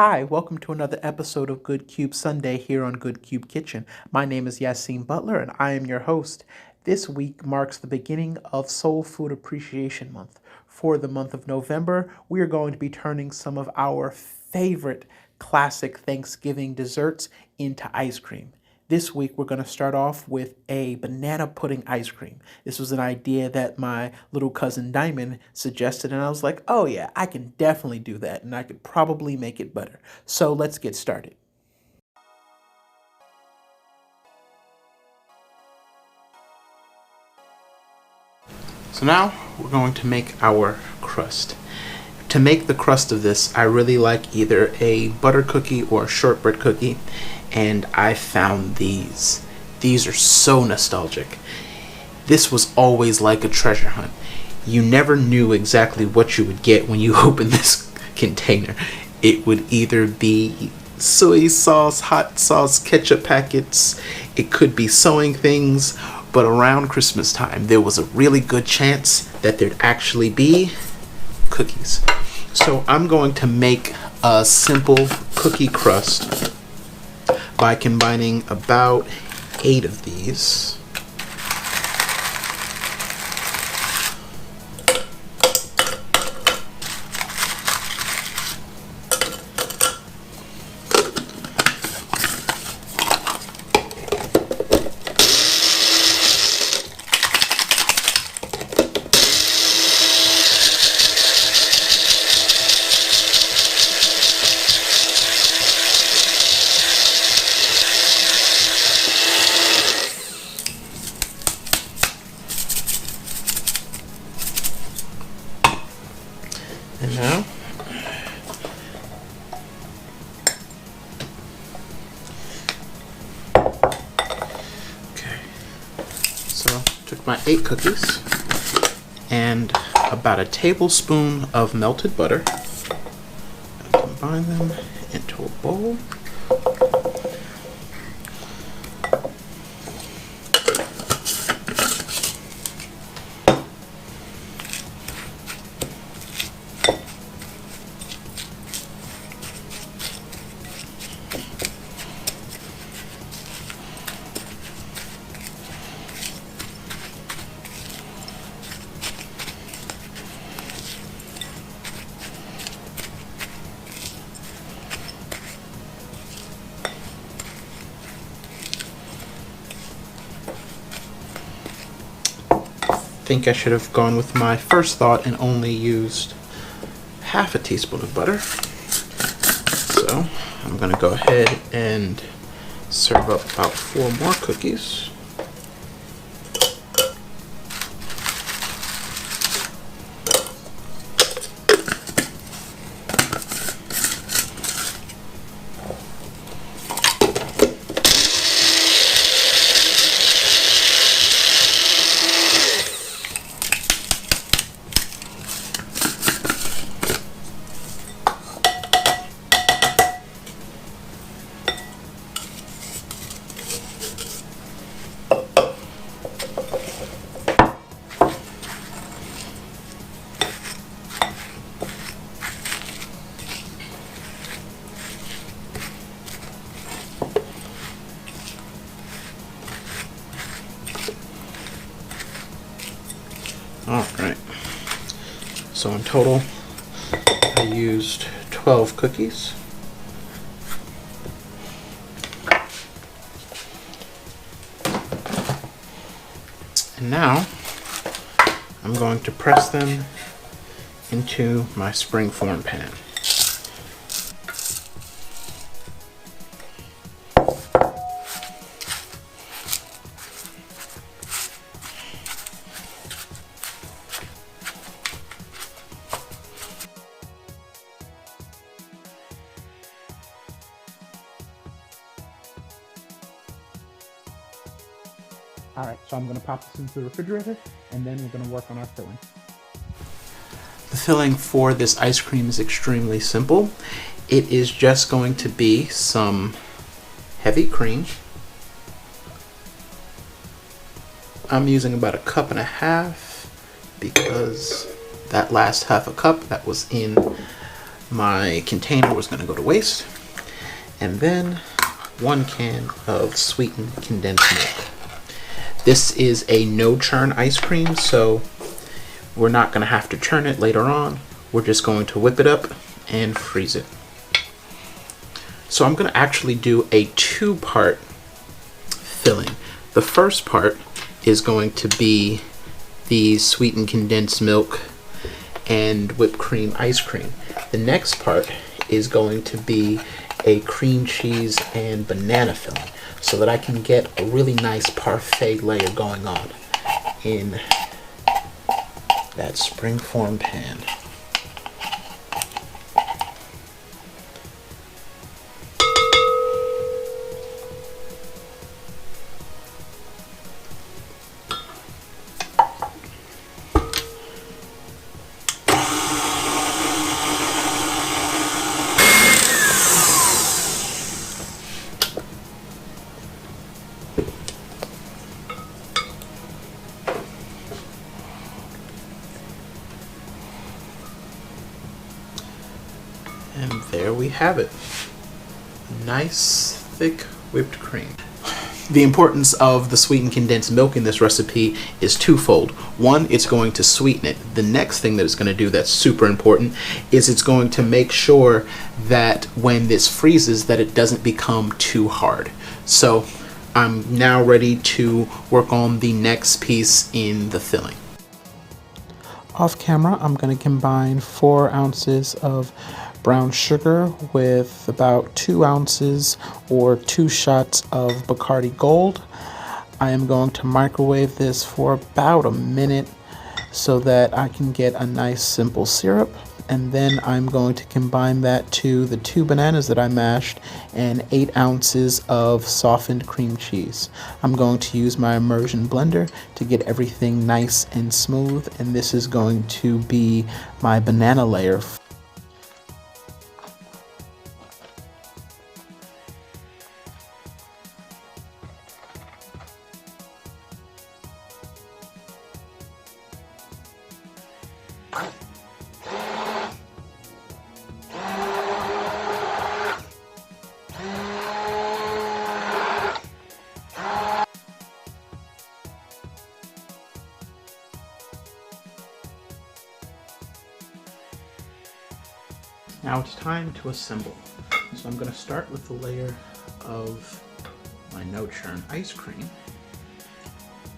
Hi, welcome to another episode of Good Cube Sunday here on Good Cube Kitchen. My name is Yassine Butler and I am your host. This week marks the beginning of Soul Food Appreciation Month. For the month of November, we are going to be turning some of our favorite classic Thanksgiving desserts into ice cream. This week, we're going to start off with a banana pudding ice cream. This was an idea that my little cousin Diamond suggested, and I was like, oh yeah, I can definitely do that, and I could probably make it better. So let's get started. So now we're going to make our crust. To make the crust of this, I really like either a butter cookie or a shortbread cookie, and I found these. These are so nostalgic. This was always like a treasure hunt. You never knew exactly what you would get when you opened this container. It would either be soy sauce, hot sauce, ketchup packets. It could be sewing things, but around Christmas time, there was a really good chance that there'd actually be cookies. So I'm going to make a simple cookie crust by combining about 8 of these. And now, okay, so took my 8 cookies and about a tablespoon of melted butter and combine them into a bowl. I think I should have gone with my first thought and only used half a teaspoon of butter. So I'm going to go ahead and serve up about 4 more cookies. Alright, so in total I used 12 cookies. And now I'm going to press them into my springform pan. Alright, so I'm going to pop this into the refrigerator and then we're going to work on our filling. The filling for this ice cream is extremely simple. It is just going to be some heavy cream. I'm using about 1.5 cups because that last half a cup that was in my container was going to go to waste. And then 1 can of sweetened condensed milk. This is a no churn ice cream, so we're not going to have to churn it later on. We're just going to whip it up and freeze it. So I'm going to actually do a 2-part filling. The first part is going to be the sweetened condensed milk and whipped cream ice cream. The next part is going to be a cream cheese and banana filling, so that I can get a really nice parfait layer going on in that springform pan. And there we have it. Nice, thick whipped cream. The importance of the sweetened condensed milk in this recipe is twofold. One, it's going to sweeten it. The next thing that it's going to do that's super important is it's going to make sure that when this freezes that it doesn't become too hard. So I'm now ready to work on the next piece in the filling. Off camera, I'm going to combine 4 ounces of brown sugar with about 2 ounces or 2 shots of Bacardi Gold. I am going to microwave this for about a minute so that I can get a nice simple syrup, and then I'm going to combine that to the 2 bananas that I mashed and 8 ounces of softened cream cheese. I'm going to use my immersion blender to get everything nice and smooth, and this is going to be my banana layer. Now it's time to assemble. So I'm going to start with the layer of my no churn ice cream,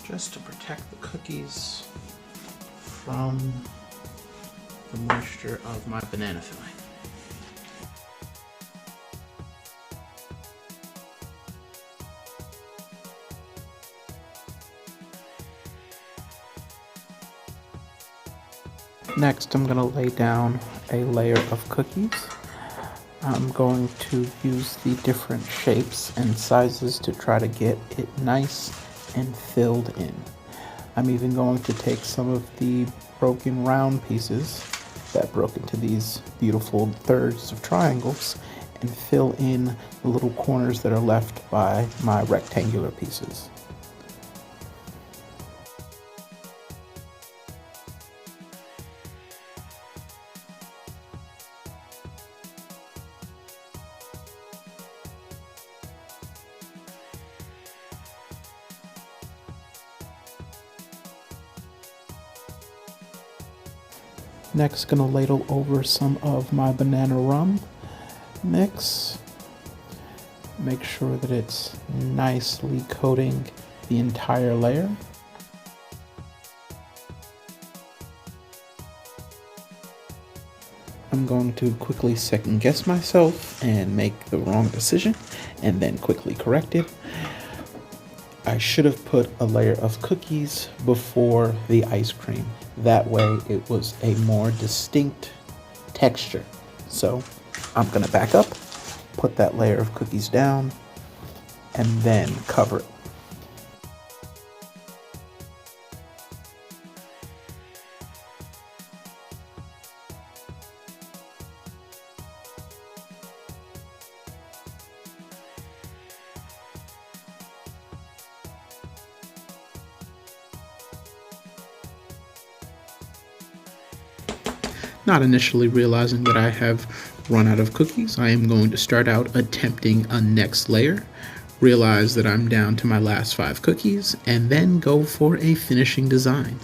just to protect the cookies from the moisture of my banana filling. Next, I'm going to lay down a layer of cookies. I'm going to use the different shapes and sizes to try to get it nice and filled in. I'm even going to take some of the broken round pieces that broke into these beautiful thirds of triangles and fill in the little corners that are left by my rectangular pieces. Next, gonna ladle over some of my banana rum mix. Make sure that it's nicely coating the entire layer. I'm going to quickly second guess myself and make the wrong decision and then quickly correct it. I should have put a layer of cookies before the ice cream. That way it was a more distinct texture. So I'm gonna back up, put that layer of cookies down, and then cover it. Not initially realizing that I have run out of cookies, I am going to start out attempting a next layer, realize that I'm down to my last 5 cookies, and then go for a finishing design.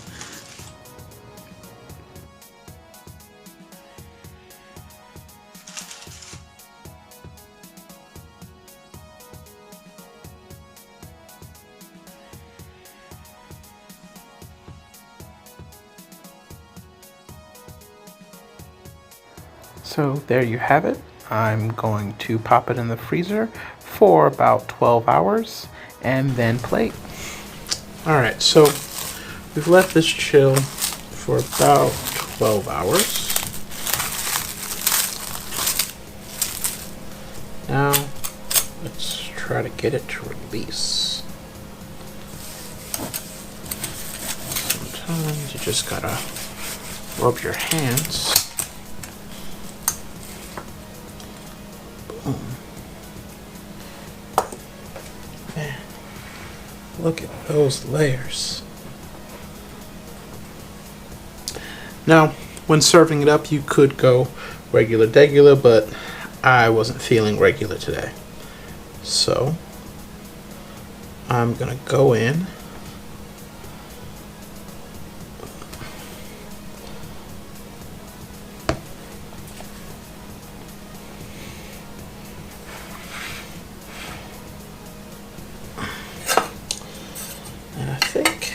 So there you have it. I'm going to pop it in the freezer for about 12 hours and then plate. Alright, so we've let this chill for about 12 hours. Now, let's try to get it to release. Sometimes you just gotta rub your hands. Man, look at those layers. Now, when serving it up, you could go regular, but I wasn't feeling regular today. So, I'm gonna go in. And I think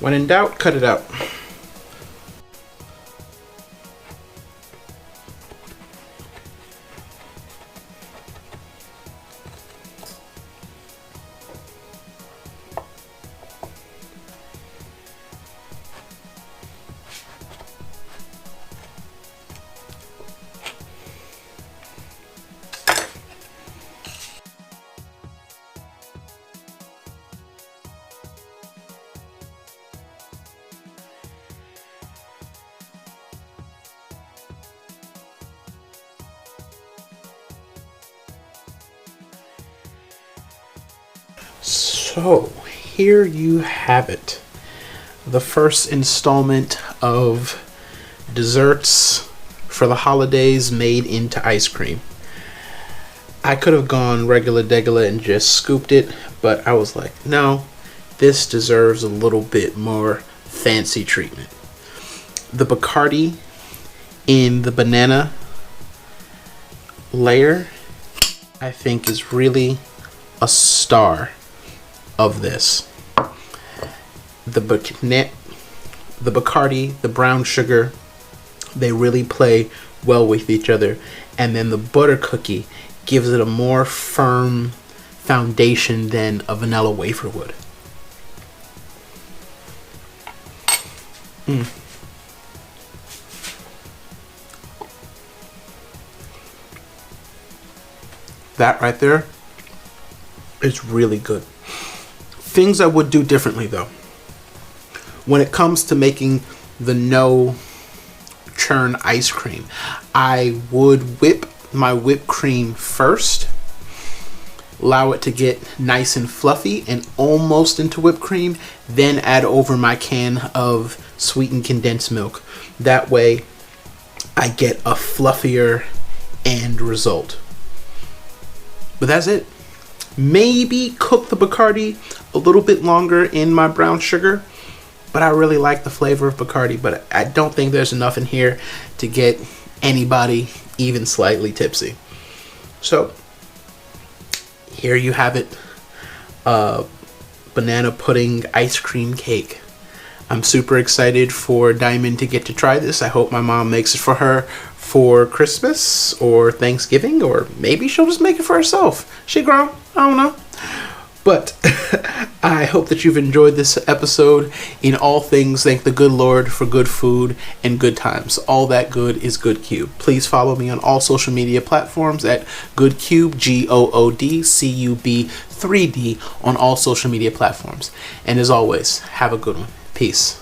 when in doubt, cut it out. So here you have it, the first installment of desserts for the holidays made into ice cream. I could have gone regular and just scooped it, but I was like, no, this deserves a little bit more fancy treatment. The Bacardi in the banana layer, I think, is really a star of this. The Bacardi, the brown sugar, they really play well with each other, and then the butter cookie gives it a more firm foundation than a vanilla wafer would. That right there is really good. Things I would do differently though. When it comes to making the no churn ice cream, I would whip my whipped cream first, allow it to get nice and fluffy and almost into whipped cream, then add over my can of sweetened condensed milk. That way I get a fluffier end result. But that's it. Maybe cook the Bacardi a little bit longer in my brown sugar, but I really like the flavor of Bacardi, but I don't think there's enough in here to get anybody even slightly tipsy. So here you have it, banana pudding ice cream cake. I'm super excited for Diamond to get to try this. I hope my mom makes it for her for Christmas or Thanksgiving, or maybe she'll just make it for herself. She grown, I don't know. But I hope that you've enjoyed this episode. In all things, thank the good Lord for good food and good times. All that good is GOODCUB. Please follow me on all social media platforms at GOODCUB, GOODCUB3D on all social media platforms. And as always, have a good one. Peace.